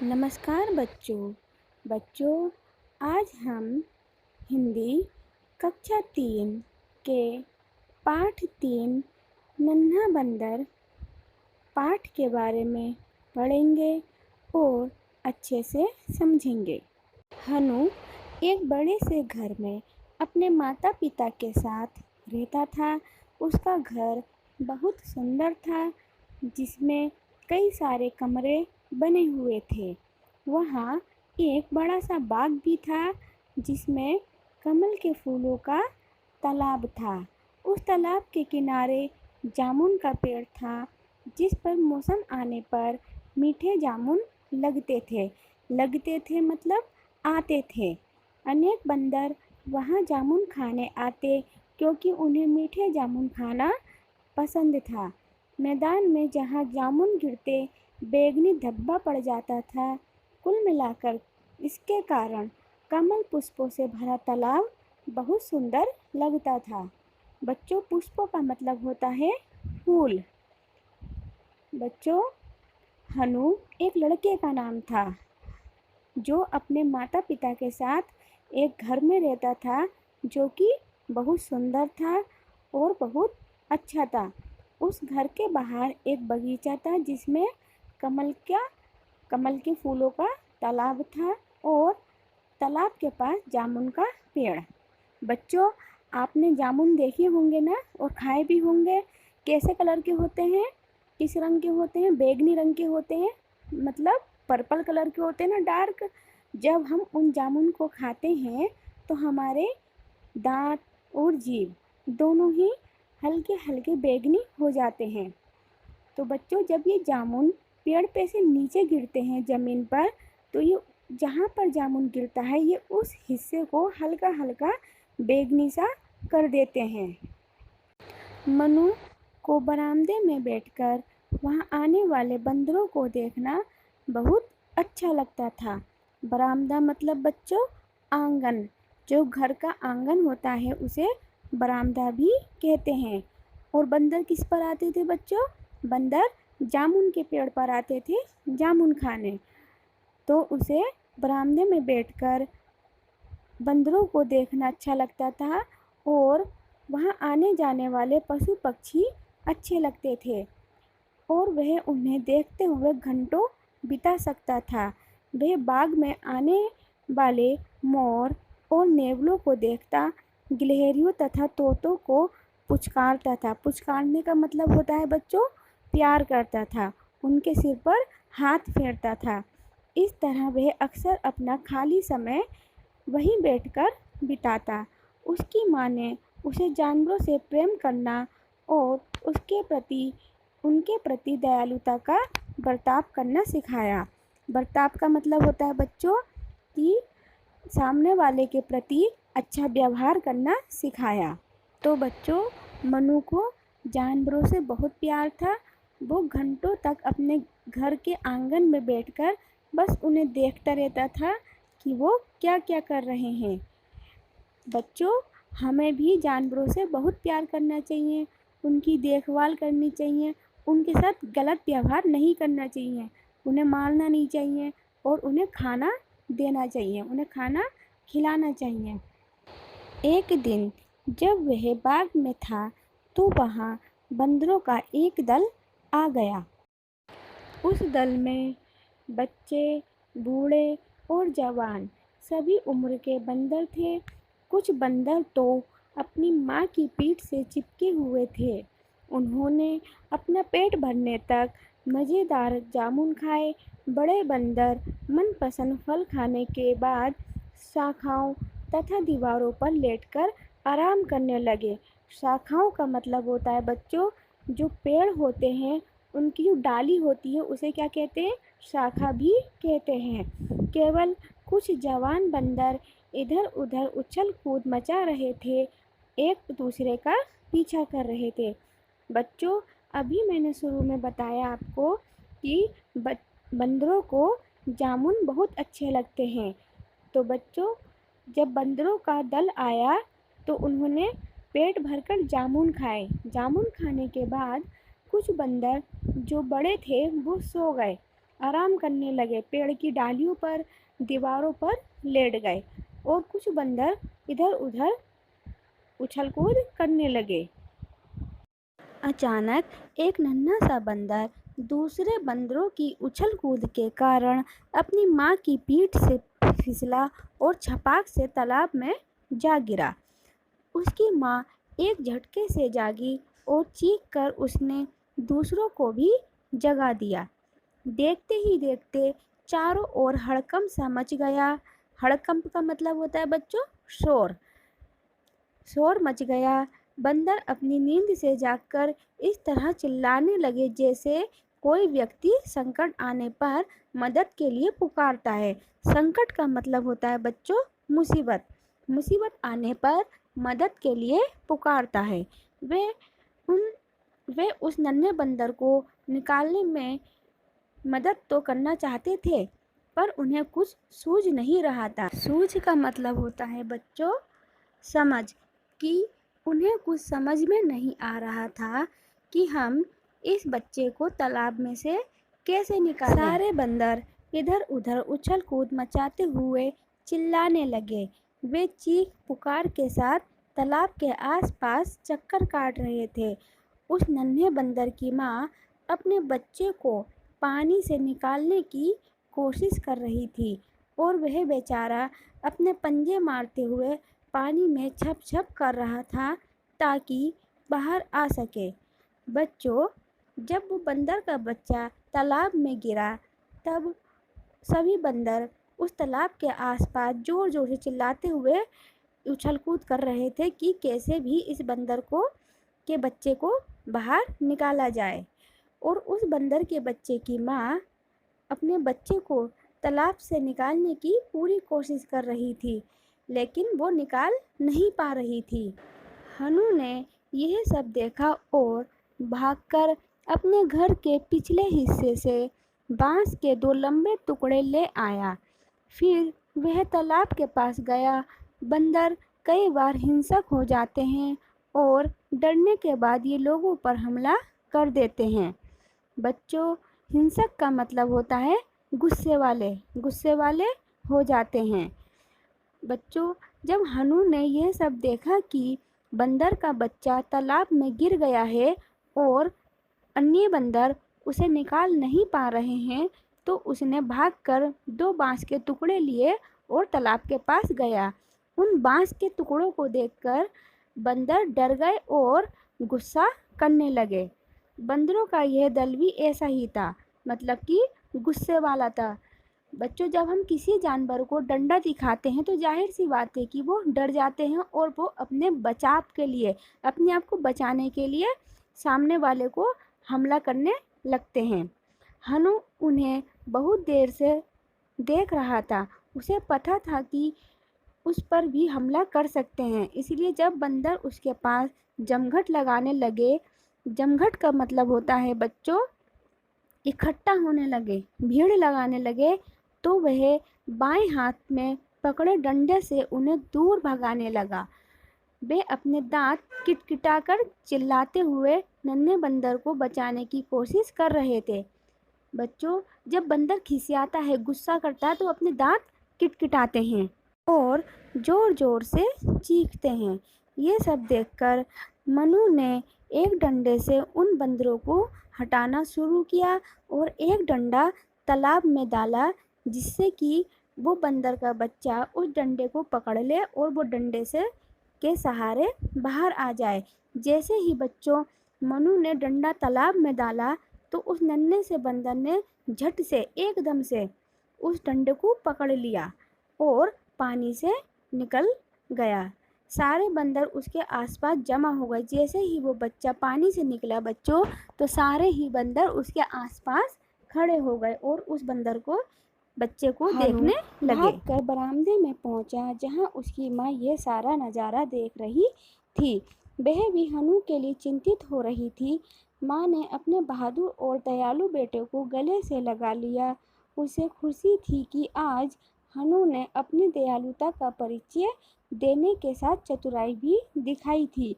नमस्कार बच्चों, आज हम हिंदी कक्षा 3 के पाठ 3 नन्हा बंदर पाठ के बारे में पढ़ेंगे और अच्छे से समझेंगे। हनु एक बड़े से घर में अपने माता पिता के साथ रहता था। उसका घर बहुत सुंदर था, जिसमें कई सारे कमरे बने हुए थे। वहाँ एक बड़ा सा बाग भी था, जिसमें कमल के फूलों का तालाब था। उस तालाब के किनारे जामुन का पेड़ था, जिस पर मौसम आने पर मीठे जामुन लगते थे मतलब आते थे। अनेक बंदर वहाँ जामुन खाने आते, क्योंकि उन्हें मीठे जामुन खाना पसंद था। मैदान में जहाँ जामुन गिरते बैंगनी धब्बा पड़ जाता था। कुल मिलाकर इसके कारण कमल पुष्पों से भरा तालाब बहुत सुंदर लगता था। बच्चों, पुष्पों का मतलब होता है फूल। बच्चों, हनु एक लड़के का नाम था, जो अपने माता पिता के साथ एक घर में रहता था, जो कि बहुत सुंदर था और बहुत अच्छा था। उस घर के बाहर एक बगीचा था, जिसमें कमल के फूलों का तालाब था और तालाब के पास जामुन का पेड़। बच्चों, आपने जामुन देखे होंगे ना, और खाए भी होंगे। कैसे कलर के होते हैं, किस रंग के होते हैं? बैंगनी रंग के होते हैं, मतलब पर्पल कलर के होते हैं ना, डार्क। जब हम उन जामुन को खाते हैं तो हमारे दांत और जीभ दोनों ही हल्के हल्के बैंगनी हो जाते हैं। तो बच्चों, जब ये जामुन पेड़ पे से नीचे गिरते हैं ज़मीन पर, तो ये जहाँ पर जामुन गिरता है, ये उस हिस्से को हल्का हल्का बैंगनी सा कर देते हैं। मनु को बरामदे में बैठकर वहाँ आने वाले बंदरों को देखना बहुत अच्छा लगता था। बरामदा मतलब बच्चों आंगन। जो घर का आंगन होता है उसे बरामदा भी कहते हैं। और बंदर किस पर आते थे बच्चों? बंदर जामुन के पेड़ पर आते थे जामुन खाने। तो उसे बरामदे में बैठकर बंदरों को देखना अच्छा लगता था, और वहाँ आने जाने वाले पशु पक्षी अच्छे लगते थे, और वह उन्हें देखते हुए घंटों बिता सकता था। वह बाग में आने वाले मोर और नेवलों को देखता, गिलहरियों तथा तोतों को पुचकारता था। पुचकारने का मतलब होता है बच्चों प्यार करता था। उनके सिर पर हाथ फेरता था। इस तरह वह अक्सर अपना खाली समय वहीं बैठकर बिताता। उसकी माँ ने उसे जानवरों से प्रेम करना और उनके प्रति दयालुता का बर्ताव करना सिखाया। बर्ताव का मतलब होता है बच्चों कि सामने वाले के प्रति अच्छा व्यवहार करना सिखाया। तो बच्चों, मनु को जानवरों से बहुत प्यार था। वो घंटों तक अपने घर के आंगन में बैठकर बस उन्हें देखता रहता था कि वो क्या क्या कर रहे हैं। बच्चों, हमें भी जानवरों से बहुत प्यार करना चाहिए, उनकी देखभाल करनी चाहिए, उनके साथ गलत व्यवहार नहीं करना चाहिए, उन्हें मारना नहीं चाहिए, और उन्हें खाना देना चाहिए, उन्हें खाना खिलाना चाहिए। एक दिन जब वह बाग में था, तो वहाँ बंदरों का एक दल आ गया। उस दल में बच्चे, बूढ़े और जवान सभी उम्र के बंदर थे। कुछ बंदर तो अपनी माँ की पीठ से चिपके हुए थे। उन्होंने अपना पेट भरने तक मज़ेदार जामुन खाए। बड़े बंदर मनपसंद फल खाने के बाद शाखाओं तथा दीवारों पर लेटकर आराम करने लगे। शाखाओं का मतलब होता है बच्चों, जो पेड़ होते हैं उनकी जो डाली होती है उसे क्या कहते हैं? शाखा भी कहते हैं। केवल कुछ जवान बंदर इधर उधर उछल कूद मचा रहे थे, एक दूसरे का पीछा कर रहे थे। बच्चों, अभी मैंने शुरू में बताया आपको कि बंदरों को जामुन बहुत अच्छे लगते हैं। तो बच्चों, जब बंदरों का दल आया तो उन्होंने पेट भरकर जामुन खाए। जामुन खाने के बाद कुछ बंदर जो बड़े थे वो सो गए। आराम करने लगे, पेड़ की डालियों पर, दीवारों पर लेट गए और कुछ बंदर इधर उधर उछल कूद करने लगे। अचानक एक नन्हा सा बंदर दूसरे बंदरों की उछल कूद के कारण अपनी माँ की पीठ से फिसला और छपाक से तालाब में जा गिरा। उसकी माँ एक झटके से जागी और चीख कर उसने दूसरों को भी जगा दिया। देखते ही देखते चारों ओर हड़कंप सा मच गया। हड़कंप का मतलब होता है बच्चों शोर। शोर मच गया। बंदर अपनी नींद से जागकर इस तरह चिल्लाने लगे जैसे कोई व्यक्ति संकट आने पर मदद के लिए पुकारता है। संकट का मतलब होता है बच्चों मुसीबत। मुसीबत आने पर मदद के लिए पुकारता है। वे उन वे उस नन्हे बंदर को निकालने में मदद तो करना चाहते थे, पर उन्हें कुछ सूझ नहीं रहा था। सूझ का मतलब होता है बच्चों समझ, कि उन्हें कुछ समझ में नहीं आ रहा था कि हम इस बच्चे को तालाब में से कैसे निकालें। सारे बंदर इधर उधर उछल कूद मचाते हुए चिल्लाने लगे। वे चीख पुकार के साथ तालाब के आसपास चक्कर काट रहे थे। उस नन्हे बंदर की माँ अपने बच्चे को पानी से निकालने की कोशिश कर रही थी और वह बेचारा अपने पंजे मारते हुए पानी में छप छप कर रहा था ताकि बाहर आ सके। बच्चों, जब वो बंदर का बच्चा तालाब में गिरा तब सभी बंदर उस तालाब के आसपास जोर जोर से चिल्लाते हुए उछल कूद कर रहे थे कि कैसे भी इस बंदर के बच्चे को बाहर निकाला जाए। और उस बंदर के बच्चे की माँ अपने बच्चे को तालाब से निकालने की पूरी कोशिश कर रही थी, लेकिन वो निकाल नहीं पा रही थी। हनु ने यह सब देखा और भागकर अपने घर के पिछले हिस्से से बांस के 2 लंबे टुकड़े ले आया। फिर वह तालाब के पास गया। बंदर कई बार हिंसक हो जाते हैं और डरने के बाद ये लोगों पर हमला कर देते हैं। बच्चों, हिंसक का मतलब होता है गुस्से वाले हो जाते हैं। बच्चों, जब हनु ने यह सब देखा कि बंदर का बच्चा तालाब में गिर गया है और अन्य बंदर उसे निकाल नहीं पा रहे हैं, तो उसने भागकर 2 बांस के टुकड़े लिए और तालाब के पास गया। उन बांस के टुकड़ों को देखकर बंदर डर गए और गुस्सा करने लगे। बंदरों का यह दल भी ऐसा ही था, मतलब कि गुस्से वाला था। बच्चों, जब हम किसी जानवर को डंडा दिखाते हैं तो जाहिर सी बात है कि वो डर जाते हैं और वो अपने बचाव के लिए, अपने आप को बचाने के लिए सामने वाले को हमला करने लगते हैं। हनु उन्हें बहुत देर से देख रहा था। उसे पता था कि उस पर भी हमला कर सकते हैं, इसलिए जब बंदर उसके पास जमघट लगाने लगे, जमघट का मतलब होता है बच्चों इकट्ठा होने लगे, भीड़ लगाने लगे, तो वह बाएं हाथ में पकड़े डंडे से उन्हें दूर भगाने लगा। वे अपने दांत किटकिटाकर चिल्लाते हुए नन्हे बंदर को बचाने की कोशिश कर रहे थे। बच्चों, जब बंदर खिसियाता है, गुस्सा करता है, तो अपने दांत किटकिटाते हैं और जोर जोर से चीखते हैं। ये सब देखकर मनु ने एक डंडे से उन बंदरों को हटाना शुरू किया और एक डंडा तालाब में डाला, जिससे कि वो बंदर का बच्चा उस डंडे को पकड़ ले और वो डंडे से के सहारे बाहर आ जाए। जैसे ही बच्चों मनु ने डंडा तालाब में डाला, तो उस नन्हे से बंदर ने झट से एकदम से उस डंडे को पकड़ लिया और पानी से निकल गया। सारे बंदर उसके आसपास जमा हो गए। जैसे ही वो बच्चा पानी से निकला बच्चों, तो सारे ही बंदर उसके आसपास खड़े हो गए और उस बच्चे को देखने लगे। भागकर बरामदे में पहुंचा, जहां उसकी माँ यह सारा नज़ारा देख रही थी। वह भी हनु के लिए चिंतित हो रही थी। माँ ने अपने बहादुर और दयालु बेटे को गले से लगा लिया। उसे खुशी थी कि आज हनु ने अपनी दयालुता का परिचय देने के साथ चतुराई भी दिखाई थी।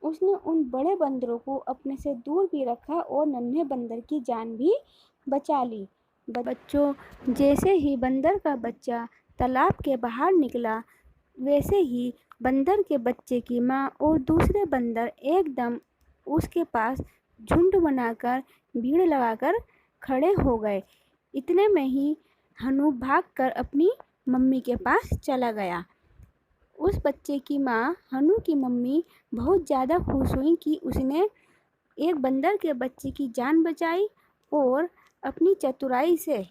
उसने उन बड़े बंदरों को अपने से दूर भी रखा और नन्हे बंदर की जान भी बचा ली। बच्चों, जैसे ही बंदर का बच्चा तालाब के बाहर निकला, वैसे ही बंदर के बच्चे की माँ और दूसरे बंदर एकदम उसके पास झुंड बनाकर भीड़ लगाकर खड़े हो गए। इतने में ही हनु भागकर अपनी मम्मी के पास चला गया। उस बच्चे की माँ, हनु की मम्मी, बहुत ज़्यादा खुश हुई कि उसने एक बंदर के बच्चे की जान बचाई और अपनी चतुराई से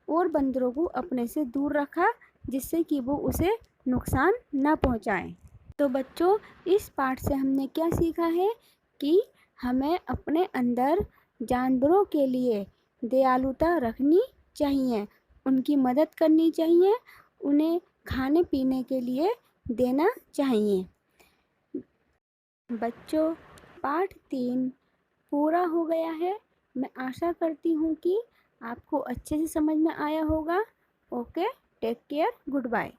और बंदरों को अपने से दूर रखा, जिससे कि वो उसे नुकसान न पहुंचाएं। तो बच्चों, इस पाठ से हमने क्या सीखा है कि हमें अपने अंदर जानवरों के लिए दयालुता रखनी चाहिए, उनकी मदद करनी चाहिए, उन्हें खाने पीने के लिए देना चाहिए। बच्चों, पाठ 3 पूरा हो गया है। मैं आशा करती हूँ कि आपको अच्छे से समझ में आया होगा। Okay, take care, good bye.